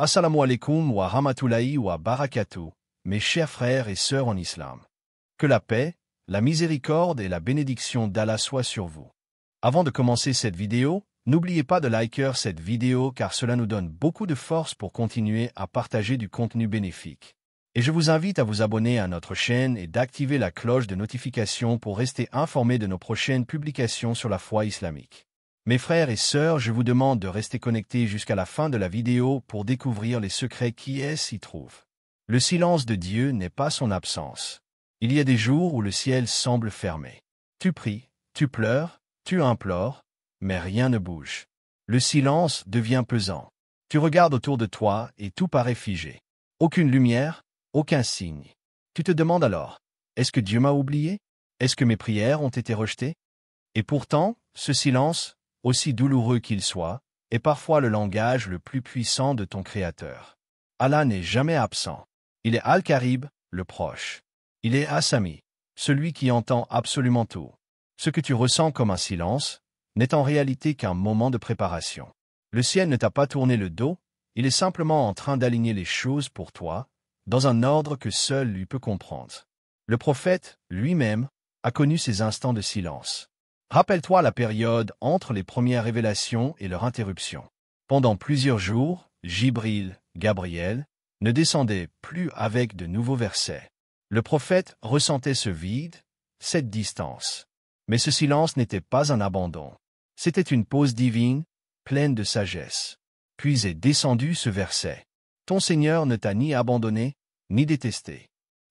Assalamu alaikum wa rahmatullahi wa barakatuh, mes chers frères et sœurs en islam. Que la paix, la miséricorde et la bénédiction d'Allah soient sur vous. Avant de commencer cette vidéo, n'oubliez pas de liker cette vidéo car cela nous donne beaucoup de force pour continuer à partager du contenu bénéfique. Et je vous invite à vous abonner à notre chaîne et d'activer la cloche de notification pour rester informé de nos prochaines publications sur la foi islamique. Mes frères et sœurs, je vous demande de rester connectés jusqu'à la fin de la vidéo pour découvrir les secrets qui s'y trouvent. Le silence de Dieu n'est pas son absence. Il y a des jours où le ciel semble fermé. Tu pries, tu pleures, tu implores, mais rien ne bouge. Le silence devient pesant. Tu regardes autour de toi et tout paraît figé. Aucune lumière, aucun signe. Tu te demandes alors, est-ce que Dieu m'a oublié? Est-ce que mes prières ont été rejetées? Et pourtant, ce silence, aussi douloureux qu'il soit, est parfois le langage le plus puissant de ton Créateur. Allah n'est jamais absent. Il est Al-Qarib, le proche. Il est As-Sami, celui qui entend absolument tout. Ce que tu ressens comme un silence n'est en réalité qu'un moment de préparation. Le ciel ne t'a pas tourné le dos, il est simplement en train d'aligner les choses pour toi, dans un ordre que seul lui peut comprendre. Le prophète, lui-même, a connu ces instants de silence. Rappelle-toi la période entre les premières révélations et leur interruption. Pendant plusieurs jours, Jibril, Gabriel, ne descendaient plus avec de nouveaux versets. Le prophète ressentait ce vide, cette distance. Mais ce silence n'était pas un abandon. C'était une pause divine, pleine de sagesse. Puis est descendu ce verset. Ton Seigneur ne t'a ni abandonné, ni détesté.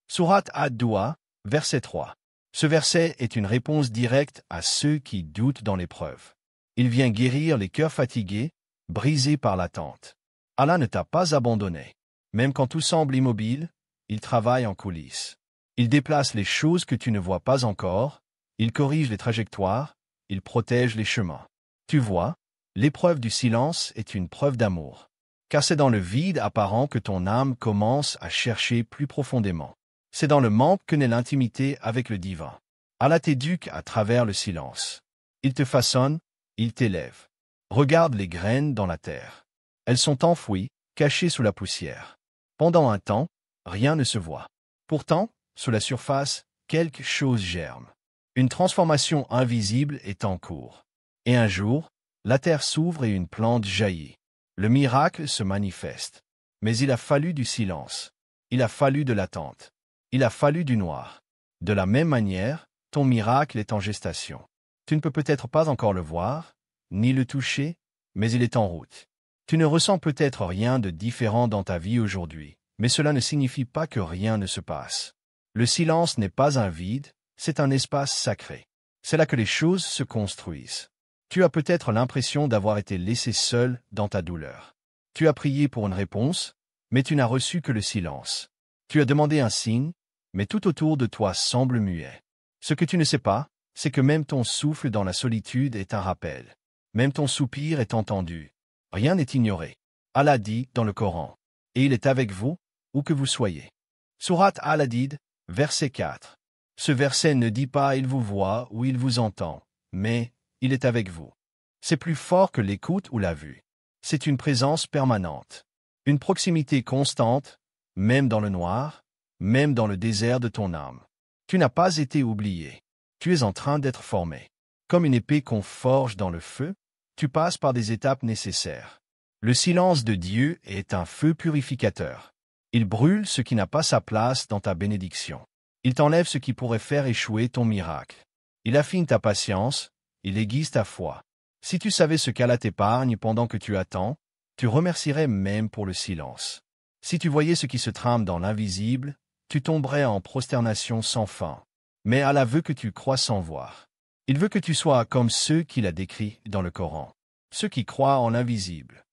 Sourate Ad-Duha, verset 3. Ce verset est une réponse directe à ceux qui doutent dans l'épreuve. Il vient guérir les cœurs fatigués, brisés par l'attente. Allah ne t'a pas abandonné. Même quand tout semble immobile, il travaille en coulisses. Il déplace les choses que tu ne vois pas encore, il corrige les trajectoires, il protège les chemins. Tu vois, l'épreuve du silence est une preuve d'amour. Car c'est dans le vide apparent que ton âme commence à chercher plus profondément. C'est dans le manque que naît l'intimité avec le divin. Allah t'éduque à travers le silence. Il te façonne, il t'élève. Regarde les graines dans la terre. Elles sont enfouies, cachées sous la poussière. Pendant un temps, rien ne se voit. Pourtant, sous la surface, quelque chose germe. Une transformation invisible est en cours. Et un jour, la terre s'ouvre et une plante jaillit. Le miracle se manifeste. Mais il a fallu du silence. Il a fallu de l'attente. Il a fallu du noir. De la même manière, ton miracle est en gestation. Tu ne peux peut-être pas encore le voir, ni le toucher, mais il est en route. Tu ne ressens peut-être rien de différent dans ta vie aujourd'hui, mais cela ne signifie pas que rien ne se passe. Le silence n'est pas un vide, c'est un espace sacré. C'est là que les choses se construisent. Tu as peut-être l'impression d'avoir été laissé seul dans ta douleur. Tu as prié pour une réponse, mais tu n'as reçu que le silence. Tu as demandé un signe, mais tout autour de toi semble muet. Ce que tu ne sais pas, c'est que même ton souffle dans la solitude est un rappel. Même ton soupir est entendu. Rien n'est ignoré. Allah dit dans le Coran, « Et il est avec vous, où que vous soyez. » Sourate Al-Hadid, verset 4. Ce verset ne dit pas « il vous voit » ou « il vous entend », mais « il est avec vous ». C'est plus fort que l'écoute ou la vue. C'est une présence permanente. Une proximité constante, même dans le noir, même dans le désert de ton âme. Tu n'as pas été oublié. Tu es en train d'être formé. Comme une épée qu'on forge dans le feu, tu passes par des étapes nécessaires. Le silence de Dieu est un feu purificateur. Il brûle ce qui n'a pas sa place dans ta bénédiction. Il t'enlève ce qui pourrait faire échouer ton miracle. Il affine ta patience, il aiguise ta foi. Si tu savais ce qu'Allah t'épargne pendant que tu attends, tu remercierais même pour le silence. Si tu voyais ce qui se trame dans l'invisible, tu tomberais en prosternation sans fin. Mais Allah veut que tu crois sans voir. Il veut que tu sois comme ceux qu'il a décrits dans le Coran. Ceux qui croient en l'invisible.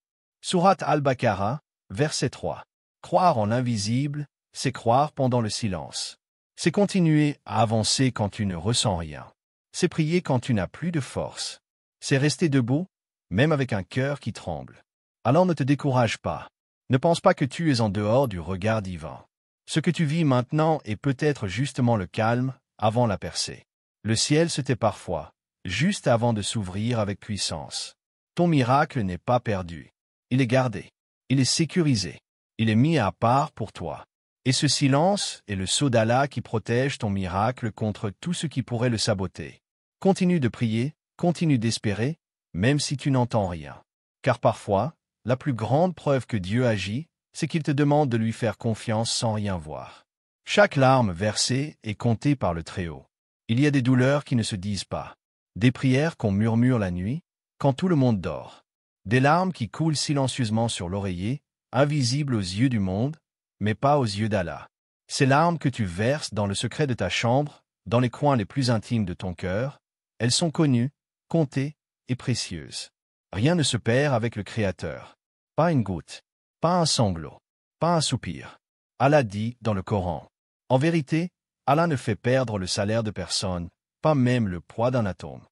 Sourate Al-Baqarah, verset 3. Croire en l'invisible, c'est croire pendant le silence. C'est continuer à avancer quand tu ne ressens rien. C'est prier quand tu n'as plus de force. C'est rester debout, même avec un cœur qui tremble. Alors ne te décourage pas. Ne pense pas que tu es en dehors du regard divin. Ce que tu vis maintenant est peut-être justement le calme avant la percée. Le ciel se tait parfois, juste avant de s'ouvrir avec puissance. Ton miracle n'est pas perdu. Il est gardé. Il est sécurisé. Il est mis à part pour toi. Et ce silence est le sceau d'Allah qui protège ton miracle contre tout ce qui pourrait le saboter. Continue de prier, continue d'espérer, même si tu n'entends rien. Car parfois, la plus grande preuve que Dieu agit, c'est qu'il te demande de lui faire confiance sans rien voir. Chaque larme versée est comptée par le Très-Haut. Il y a des douleurs qui ne se disent pas. Des prières qu'on murmure la nuit, quand tout le monde dort. Des larmes qui coulent silencieusement sur l'oreiller, invisibles aux yeux du monde, mais pas aux yeux d'Allah. Ces larmes que tu verses dans le secret de ta chambre, dans les coins les plus intimes de ton cœur, elles sont connues, comptées et précieuses. Rien ne se perd avec le Créateur. Pas une goutte, pas un sanglot, pas un soupir. Allah dit dans le Coran. En vérité, Allah ne fait perdre le salaire de personne, pas même le poids d'un atome.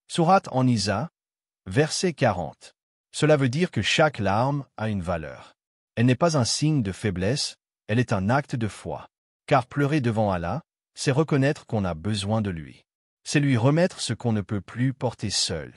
Sourate An-Nisa, verset 40. Cela veut dire que chaque larme a une valeur. Elle n'est pas un signe de faiblesse, elle est un acte de foi. Car pleurer devant Allah, c'est reconnaître qu'on a besoin de lui. C'est lui remettre ce qu'on ne peut plus porter seul.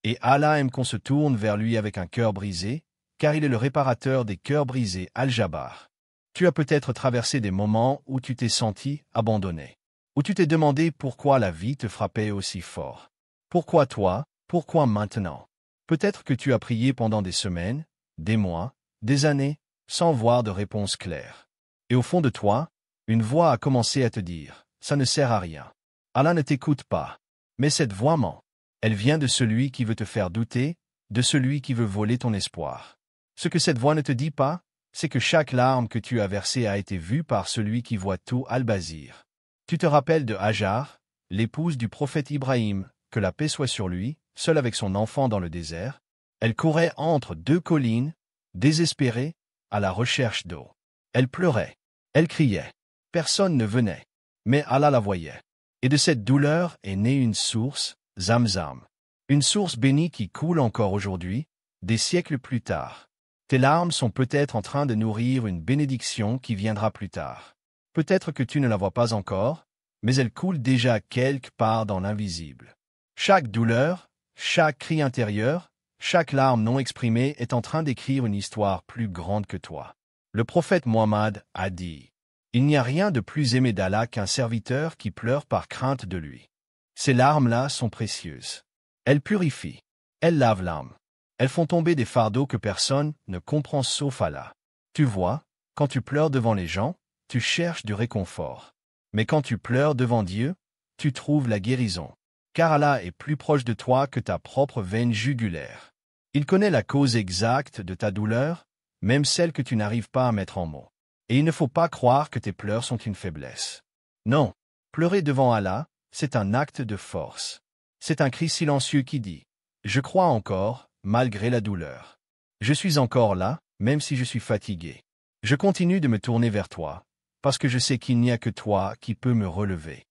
Et Allah aime qu'on se tourne vers lui avec un cœur brisé, car il est le réparateur des cœurs brisés, Al-Jabbar. Tu as peut-être traversé des moments où tu t'es senti abandonné, où tu t'es demandé pourquoi la vie te frappait aussi fort. Pourquoi toi, pourquoi maintenant? Peut-être que tu as prié pendant des semaines, des mois, des années, sans voir de réponse claire. Et au fond de toi, une voix a commencé à te dire « ça ne sert à rien ». Allah ne t'écoute pas. Mais cette voix ment. Elle vient de celui qui veut te faire douter, de celui qui veut voler ton espoir. Ce que cette voix ne te dit pas, c'est que chaque larme que tu as versée a été vue par celui qui voit tout, Al-Bazir. Tu te rappelles de Hajar, l'épouse du prophète Ibrahim, que la paix soit sur lui, seule avec son enfant dans le désert. Elle courait entre deux collines, désespérée, à la recherche d'eau. Elle pleurait, elle criait. Personne ne venait, mais Allah la voyait. Et de cette douleur est née une source, Zamzam. Une source bénie qui coule encore aujourd'hui, des siècles plus tard. Tes larmes sont peut-être en train de nourrir une bénédiction qui viendra plus tard. Peut-être que tu ne la vois pas encore, mais elle coule déjà quelque part dans l'invisible. Chaque douleur, chaque cri intérieur, chaque larme non exprimée est en train d'écrire une histoire plus grande que toi. Le prophète Mohammed a dit « Il n'y a rien de plus aimé d'Allah qu'un serviteur qui pleure par crainte de lui. » Ces larmes-là sont précieuses. Elles purifient, elles lavent l'âme. Elles font tomber des fardeaux que personne ne comprend sauf Allah. Tu vois, quand tu pleures devant les gens, tu cherches du réconfort. Mais quand tu pleures devant Dieu, tu trouves la guérison. Car Allah est plus proche de toi que ta propre veine jugulaire. Il connaît la cause exacte de ta douleur, même celle que tu n'arrives pas à mettre en mots. Et il ne faut pas croire que tes pleurs sont une faiblesse. Non, pleurer devant Allah, c'est un acte de force. C'est un cri silencieux qui dit « Je crois encore, malgré la douleur. Je suis encore là, même si je suis fatigué. Je continue de me tourner vers toi, parce que je sais qu'il n'y a que toi qui peux me relever. »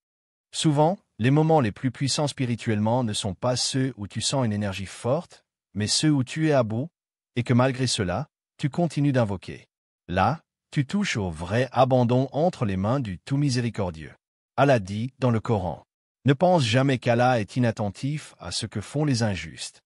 Souvent, les moments les plus puissants spirituellement ne sont pas ceux où tu sens une énergie forte, mais ceux où tu es à bout, et que malgré cela, tu continues d'invoquer. Là, tu touches au vrai abandon entre les mains du tout miséricordieux. Allah dit dans le Coran. Ne pense jamais qu'Allah est inattentif à ce que font les injustes.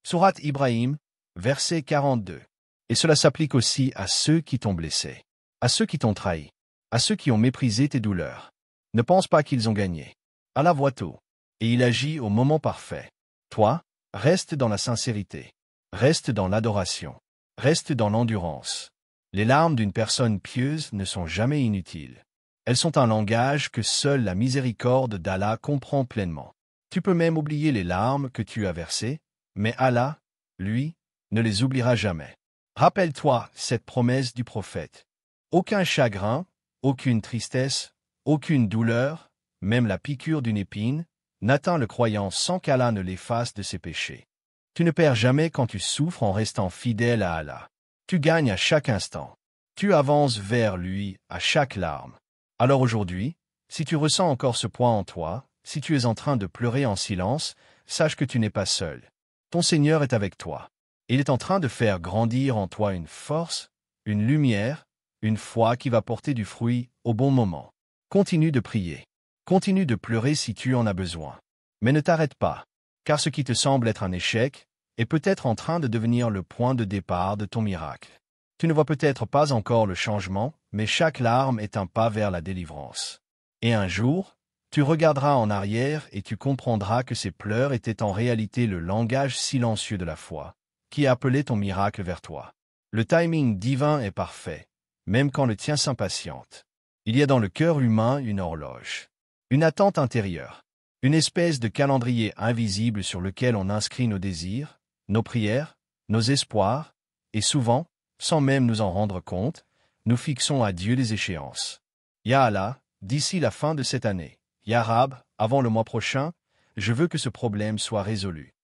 Sourate Ibrahim, verset 42. Et cela s'applique aussi à ceux qui t'ont blessé, à ceux qui t'ont trahi, à ceux qui ont méprisé tes douleurs. Ne pense pas qu'ils ont gagné. Allah voit tout, et il agit au moment parfait. Toi, reste dans la sincérité, reste dans l'adoration, reste dans l'endurance. Les larmes d'une personne pieuse ne sont jamais inutiles. Elles sont un langage que seule la miséricorde d'Allah comprend pleinement. Tu peux même oublier les larmes que tu as versées, mais Allah, lui, ne les oubliera jamais. Rappelle-toi cette promesse du prophète. Aucun chagrin, aucune tristesse, aucune douleur, même la piqûre d'une épine, n'atteint le croyant sans qu'Allah ne l'efface de ses péchés. Tu ne perds jamais quand tu souffres en restant fidèle à Allah. Tu gagnes à chaque instant. Tu avances vers lui à chaque larme. Alors aujourd'hui, si tu ressens encore ce poids en toi, si tu es en train de pleurer en silence, sache que tu n'es pas seul. Ton Seigneur est avec toi. Il est en train de faire grandir en toi une force, une lumière, une foi qui va porter du fruit au bon moment. Continue de prier. Continue de pleurer si tu en as besoin. Mais ne t'arrête pas, car ce qui te semble être un échec est peut-être en train de devenir le point de départ de ton miracle. Tu ne vois peut-être pas encore le changement, mais chaque larme est un pas vers la délivrance. Et un jour, tu regarderas en arrière et tu comprendras que ces pleurs étaient en réalité le langage silencieux de la foi, qui appelait ton miracle vers toi. Le timing divin est parfait, même quand le tien s'impatiente. Il y a dans le cœur humain une horloge, une attente intérieure, une espèce de calendrier invisible sur lequel on inscrit nos désirs, nos prières, nos espoirs, et souvent, sans même nous en rendre compte, nous fixons à Dieu des échéances. Ya Allah, d'ici la fin de cette année, Ya Rab, avant le mois prochain, je veux que ce problème soit résolu.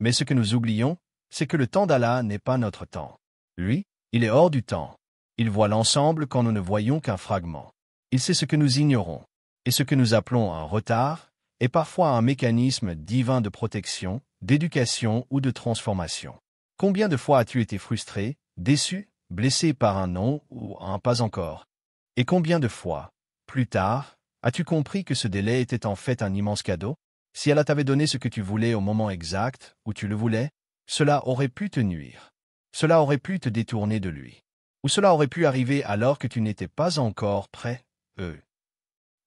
Mais ce que nous oublions, c'est que le temps d'Allah n'est pas notre temps. Lui, il est hors du temps. Il voit l'ensemble quand nous ne voyons qu'un fragment. Il sait ce que nous ignorons. Et ce que nous appelons un retard est parfois un mécanisme divin de protection, d'éducation ou de transformation. Combien de fois as-tu été frustré, déçu, blessé par un non ou un pas encore? Et combien de fois, plus tard, as-tu compris que ce délai était en fait un immense cadeau? Si Allah t'avait donné ce que tu voulais au moment exact où tu le voulais, cela aurait pu te nuire. Cela aurait pu te détourner de lui. Ou cela aurait pu arriver alors que tu n'étais pas encore prêt.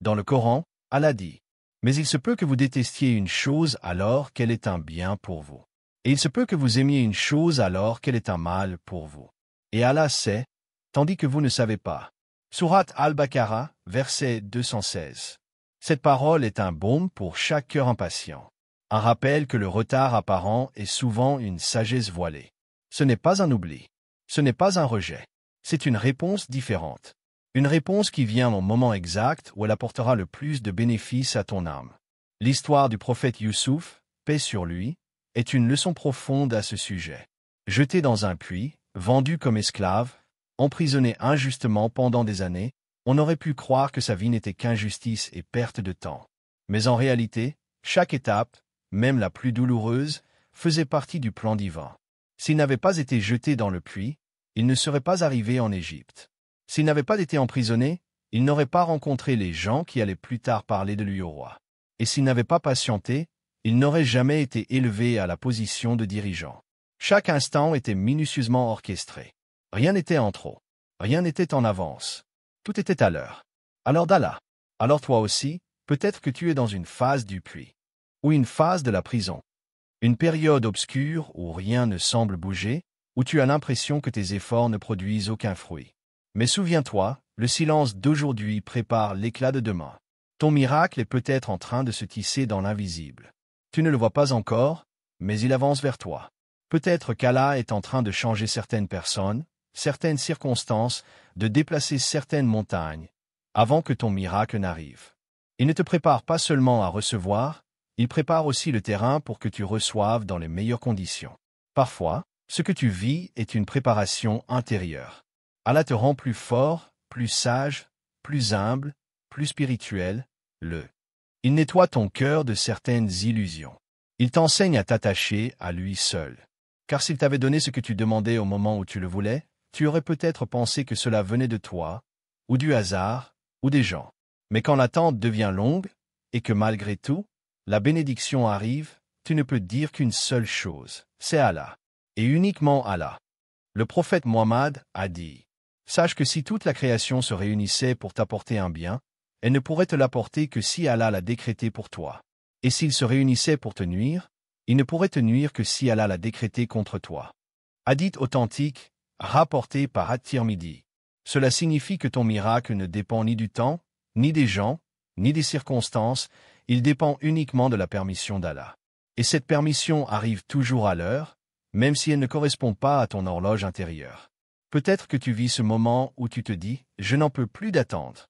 Dans le Coran, Allah dit, « Mais il se peut que vous détestiez une chose alors qu'elle est un bien pour vous. Et il se peut que vous aimiez une chose alors qu'elle est un mal pour vous. Et Allah sait, tandis que vous ne savez pas. » Sourate Al-Baqarah, verset 216. Cette parole est un baume pour chaque cœur impatient. Un rappel que le retard apparent est souvent une sagesse voilée. Ce n'est pas un oubli. Ce n'est pas un rejet. C'est une réponse différente. Une réponse qui vient au moment exact où elle apportera le plus de bénéfices à ton âme. L'histoire du prophète Youssouf, paix sur lui, est une leçon profonde à ce sujet. Jeté dans un puits, vendu comme esclave, emprisonné injustement pendant des années, on aurait pu croire que sa vie n'était qu'injustice et perte de temps. Mais en réalité, chaque étape, même la plus douloureuse, faisait partie du plan divin. S'il n'avait pas été jeté dans le puits, il ne serait pas arrivé en Égypte. S'il n'avait pas été emprisonné, il n'aurait pas rencontré les gens qui allaient plus tard parler de lui au roi. Et s'il n'avait pas patienté, il n'aurait jamais été élevé à la position de dirigeant. Chaque instant était minutieusement orchestré. Rien n'était en trop. Rien n'était en avance. Tout était à l'heure. Alors d'Allah. Alors toi aussi, peut-être que tu es dans une phase du puits. Ou une phase de la prison. Une période obscure où rien ne semble bouger, où tu as l'impression que tes efforts ne produisent aucun fruit. Mais souviens-toi, le silence d'aujourd'hui prépare l'éclat de demain. Ton miracle est peut-être en train de se tisser dans l'invisible. Tu ne le vois pas encore, mais il avance vers toi. Peut-être qu'Allah est en train de changer certaines personnes, certaines circonstances, de déplacer certaines montagnes, avant que ton miracle n'arrive. Il ne te prépare pas seulement à recevoir, il prépare aussi le terrain pour que tu reçoives dans les meilleures conditions. Parfois, ce que tu vis est une préparation intérieure. Allah te rend plus fort, plus sage, plus humble, plus spirituel. Il nettoie ton cœur de certaines illusions. Il t'enseigne à t'attacher à lui seul. Car s'il t'avait donné ce que tu demandais au moment où tu le voulais, tu aurais peut-être pensé que cela venait de toi, ou du hasard, ou des gens. Mais quand l'attente devient longue, et que malgré tout, la bénédiction arrive, tu ne peux dire qu'une seule chose, c'est Allah. Et uniquement Allah. Le prophète Mohammed a dit, « Sache que si toute la création se réunissait pour t'apporter un bien, elle ne pourrait te l'apporter que si Allah l'a décrété pour toi. Et s'il se réunissait pour te nuire, il ne pourrait te nuire que si Allah l'a décrété contre toi. » Hadith authentique, rapporté par At-Tirmidhi. Cela signifie que ton miracle ne dépend ni du temps, ni des gens, ni des circonstances, il dépend uniquement de la permission d'Allah. Et cette permission arrive toujours à l'heure, même si elle ne correspond pas à ton horloge intérieure. Peut-être que tu vis ce moment où tu te dis « Je n'en peux plus d'attendre ».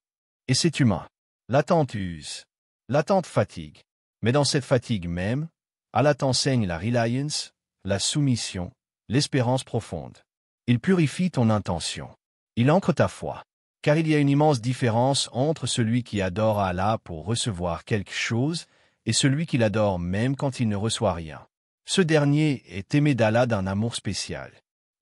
Et c'est humain. L'attente use. L'attente fatigue. Mais dans cette fatigue même, Allah t'enseigne la reliance, la soumission, l'espérance profonde. Il purifie ton intention. Il ancre ta foi. Car il y a une immense différence entre celui qui adore Allah pour recevoir quelque chose et celui qui l'adore même quand il ne reçoit rien. Ce dernier est aimé d'Allah d'un amour spécial.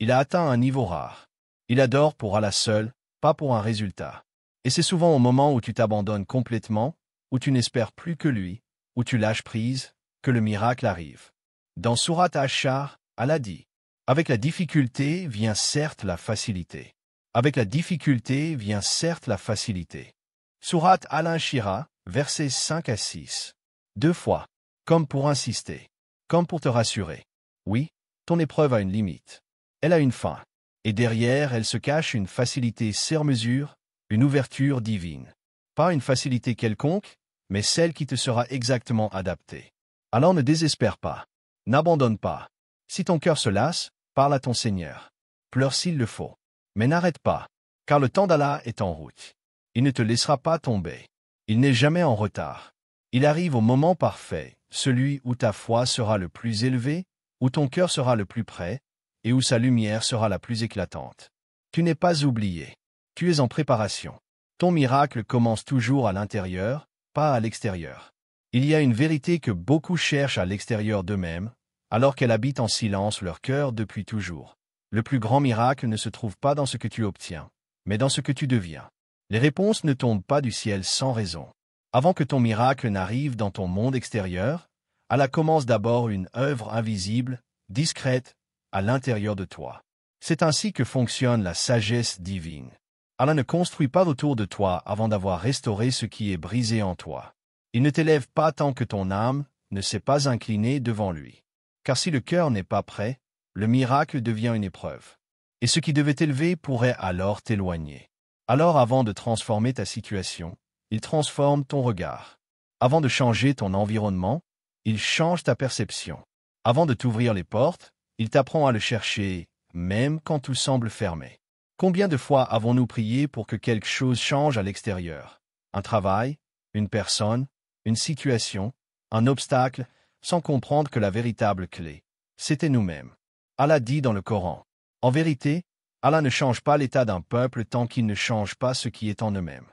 Il a atteint un niveau rare. Il adore pour Allah seul, pas pour un résultat. Et c'est souvent au moment où tu t'abandonnes complètement, où tu n'espères plus que lui, où tu lâches prise, que le miracle arrive. Dans Sourate Ash-Shar, Allah dit, Avec la difficulté vient certes la facilité. Avec la difficulté vient certes la facilité. Sourate Al-Inshirah, versets 5 à 6. 2 fois. Comme pour insister. Comme pour te rassurer. Oui, ton épreuve a une limite. Elle a une fin. Et derrière, elle se cache une facilité sur mesure, une ouverture divine. Pas une facilité quelconque, mais celle qui te sera exactement adaptée. Alors ne désespère pas. N'abandonne pas. Si ton cœur se lasse, parle à ton Seigneur. Pleure s'il le faut. Mais n'arrête pas, car le temps d'Allah est en route. Il ne te laissera pas tomber. Il n'est jamais en retard. Il arrive au moment parfait, celui où ta foi sera le plus élevée, où ton cœur sera le plus près, et où sa lumière sera la plus éclatante. Tu n'es pas oublié. Tu es en préparation. Ton miracle commence toujours à l'intérieur, pas à l'extérieur. Il y a une vérité que beaucoup cherchent à l'extérieur d'eux-mêmes, alors qu'elle habite en silence leur cœur depuis toujours. Le plus grand miracle ne se trouve pas dans ce que tu obtiens, mais dans ce que tu deviens. Les réponses ne tombent pas du ciel sans raison. Avant que ton miracle n'arrive dans ton monde extérieur, Allah commence d'abord une œuvre invisible, discrète, à l'intérieur de toi. C'est ainsi que fonctionne la sagesse divine. Allah ne construit pas autour de toi avant d'avoir restauré ce qui est brisé en toi. Il ne t'élève pas tant que ton âme ne s'est pas inclinée devant lui. Car si le cœur n'est pas prêt, le miracle devient une épreuve. Et ce qui devait t'élever pourrait alors t'éloigner. Alors avant de transformer ta situation, il transforme ton regard. Avant de changer ton environnement, il change ta perception. Avant de t'ouvrir les portes, il t'apprend à le chercher, même quand tout semble fermé. Combien de fois avons-nous prié pour que quelque chose change à l'extérieur? Un travail, une personne, une situation, un obstacle, sans comprendre que la véritable clé, c'était nous-mêmes. Allah dit dans le Coran, « En vérité, Allah ne change pas l'état d'un peuple tant qu'il ne change pas ce qui est en eux-mêmes. »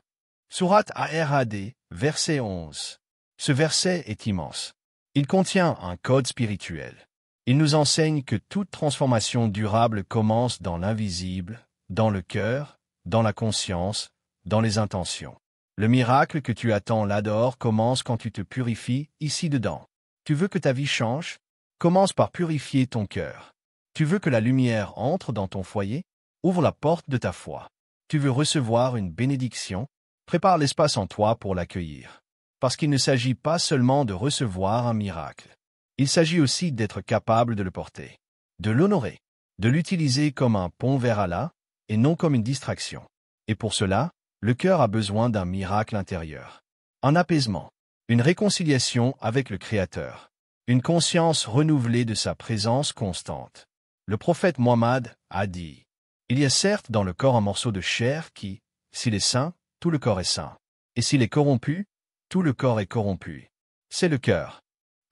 Sourate Ar-Ra'd, verset 11. Ce verset est immense. Il contient un code spirituel. Il nous enseigne que toute transformation durable commence dans l'invisible, dans le cœur, dans la conscience, dans les intentions. Le miracle que tu attends là-dehors commence quand tu te purifies ici-dedans. Tu veux que ta vie change? Commence par purifier ton cœur. Tu veux que la lumière entre dans ton foyer? Ouvre la porte de ta foi. Tu veux recevoir une bénédiction? Prépare l'espace en toi pour l'accueillir. Parce qu'il ne s'agit pas seulement de recevoir un miracle. Il s'agit aussi d'être capable de le porter, de l'honorer, de l'utiliser comme un pont vers Allah, et non comme une distraction. Et pour cela, le cœur a besoin d'un miracle intérieur. Un apaisement, une réconciliation avec le Créateur, une conscience renouvelée de sa présence constante. Le prophète Mohammed a dit, « Il y a certes dans le corps un morceau de chair qui, s'il est sain, tout le corps est sain. Et s'il est corrompu, tout le corps est corrompu. C'est le cœur. »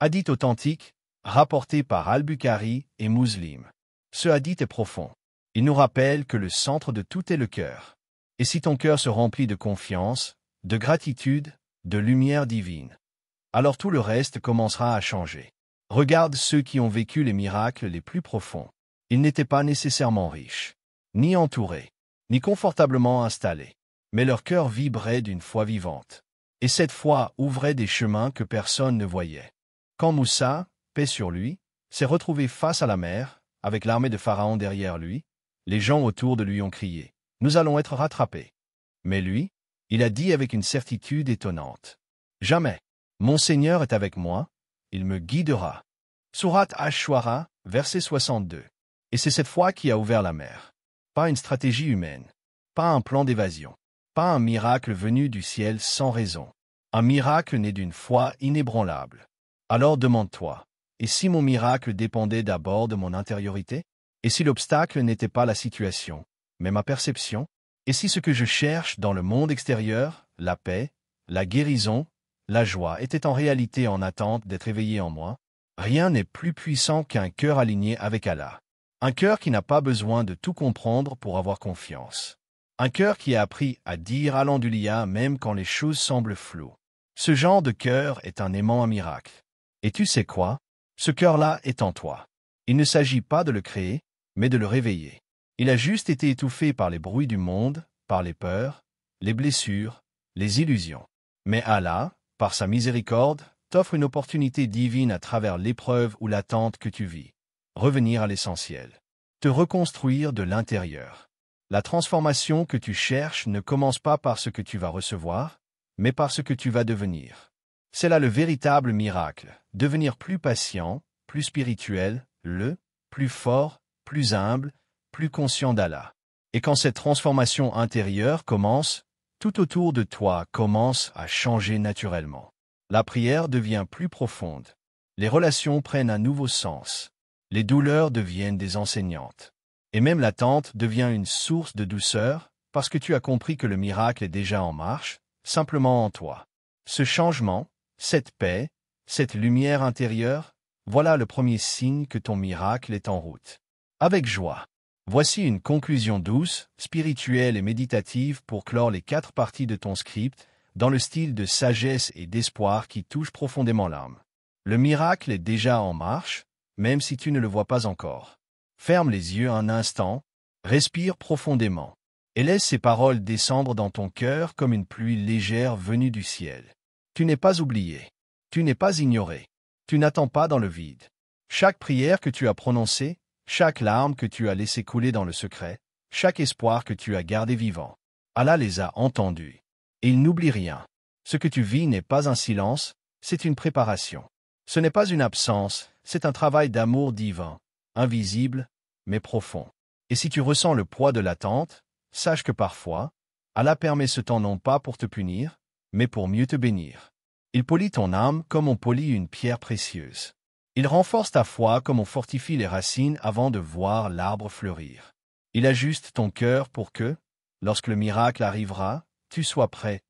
Hadith authentique, rapporté par Al-Bukhari et Muslim. Ce hadith est profond. Il nous rappelle que le centre de tout est le cœur. Et si ton cœur se remplit de confiance, de gratitude, de lumière divine, alors tout le reste commencera à changer. Regarde ceux qui ont vécu les miracles les plus profonds. Ils n'étaient pas nécessairement riches, ni entourés, ni confortablement installés, mais leur cœur vibrait d'une foi vivante. Et cette foi ouvrait des chemins que personne ne voyait. Quand Moussa, paix sur lui, s'est retrouvé face à la mer, avec l'armée de Pharaon derrière lui, les gens autour de lui ont crié, « Nous allons être rattrapés. » Mais lui, il a dit avec une certitude étonnante, « Jamais. Mon Seigneur est avec moi, il me guidera. » Sourate Ash-Shu'ara, verset 62. Et c'est cette foi qui a ouvert la mer. Pas une stratégie humaine, pas un plan d'évasion, pas un miracle venu du ciel sans raison. Un miracle né d'une foi inébranlable. Alors demande-toi, et si mon miracle dépendait d'abord de mon intériorité? Et si l'obstacle n'était pas la situation, mais ma perception? Et si ce que je cherche dans le monde extérieur, la paix, la guérison, la joie, était en réalité en attente d'être éveillé en moi? Rien n'est plus puissant qu'un cœur aligné avec Allah. Un cœur qui n'a pas besoin de tout comprendre pour avoir confiance. Un cœur qui a appris à dire Alhamdoulilah même quand les choses semblent floues. Ce genre de cœur est un aimant à miracle. Et tu sais quoi? Ce cœur-là est en toi. Il ne s'agit pas de le créer, mais de le réveiller. Il a juste été étouffé par les bruits du monde, par les peurs, les blessures, les illusions. Mais Allah, par sa miséricorde, t'offre une opportunité divine à travers l'épreuve ou l'attente que tu vis. Revenir à l'essentiel. te reconstruire de l'intérieur. La transformation que tu cherches ne commence pas par ce que tu vas recevoir, mais par ce que tu vas devenir. C'est là le véritable miracle, devenir plus patient, plus spirituel, plus fort, plus humble, plus conscient d'Allah. Et quand cette transformation intérieure commence, tout autour de toi commence à changer naturellement. La prière devient plus profonde. Les relations prennent un nouveau sens. Les douleurs deviennent des enseignantes. Et même l'attente devient une source de douceur, parce que tu as compris que le miracle est déjà en marche, simplement en toi. Ce changement, cette paix, cette lumière intérieure, voilà le premier signe que ton miracle est en route. Avec joie. Voici une conclusion douce, spirituelle et méditative pour clore les 4 parties de ton script, dans le style de sagesse et d'espoir qui touche profondément l'âme. Le miracle est déjà en marche, même si tu ne le vois pas encore. Ferme les yeux un instant, respire profondément, et laisse ces paroles descendre dans ton cœur comme une pluie légère venue du ciel. Tu n'es pas oublié. Tu n'es pas ignoré. Tu n'attends pas dans le vide. Chaque prière que tu as prononcée, chaque larme que tu as laissée couler dans le secret, chaque espoir que tu as gardé vivant, Allah les a entendus. Et il n'oublie rien. Ce que tu vis n'est pas un silence, c'est une préparation. Ce n'est pas une absence, c'est un travail d'amour divin, invisible, mais profond. Et si tu ressens le poids de l'attente, sache que parfois, Allah permet ce temps non pas pour te punir, mais pour mieux te bénir. Il polit ton âme comme on polit une pierre précieuse. Il renforce ta foi comme on fortifie les racines avant de voir l'arbre fleurir. Il ajuste ton cœur pour que, lorsque le miracle arrivera, tu sois prêt,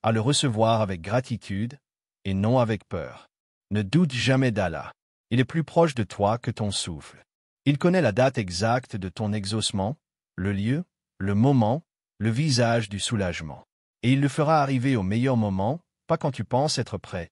à le recevoir avec gratitude et non avec peur. Ne doute jamais d'Allah. Il est plus proche de toi que ton souffle. Il connaît la date exacte de ton exaucement, le lieu, le moment, le visage du soulagement. Et il le fera arriver au meilleur moment, pas quand tu penses être prêt,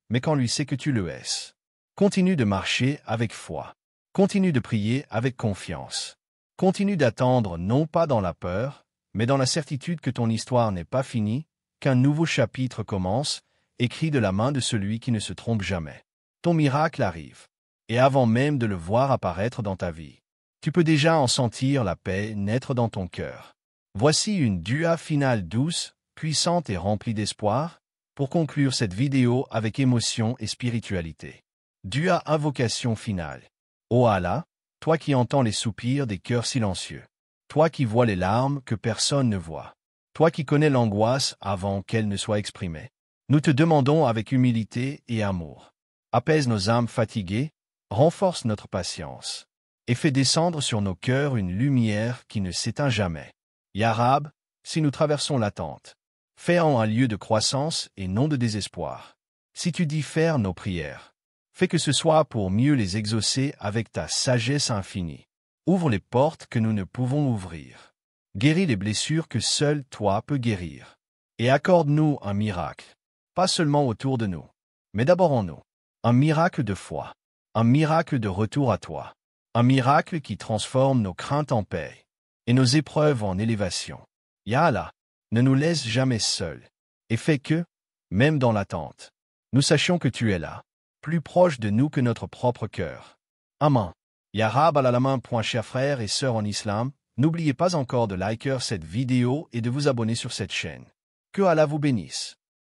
mais quand lui sait que tu le es. Continue de marcher avec foi. Continue de prier avec confiance. Continue d'attendre non pas dans la peur, mais dans la certitude que ton histoire n'est pas finie, qu'un nouveau chapitre commence, écrit de la main de celui qui ne se trompe jamais. Ton miracle arrive. Et avant même de le voir apparaître dans ta vie, tu peux déjà en sentir la paix naître dans ton cœur. Voici une dua finale douce, puissante et remplie d'espoir, pour conclure cette vidéo avec émotion et spiritualité. Dua invocation finale. Ô Allah, toi qui entends les soupirs des cœurs silencieux, toi qui vois les larmes que personne ne voit, toi qui connais l'angoisse avant qu'elle ne soit exprimée, nous te demandons avec humilité et amour. Apaise nos âmes fatiguées, renforce notre patience, et fais descendre sur nos cœurs une lumière qui ne s'éteint jamais. Ya Rab, si nous traversons l'attente, fais-en un lieu de croissance et non de désespoir. Si tu diffères nos prières, fais que ce soit pour mieux les exaucer avec ta sagesse infinie. Ouvre les portes que nous ne pouvons ouvrir. Guéris les blessures que seul toi peux guérir. Et accorde-nous un miracle, pas seulement autour de nous, mais d'abord en nous. Un miracle de foi, un miracle de retour à toi, un miracle qui transforme nos craintes en paix et nos épreuves en élévation. Ya Allah, ne nous laisse jamais seuls, et fais que, même dans l'attente, nous sachions que tu es là, plus proche de nous que notre propre cœur. Amen. Ya Rab al-Alamin. Chers frères et sœurs en islam, n'oubliez pas encore de liker cette vidéo et de vous abonner sur cette chaîne. Que Allah vous bénisse.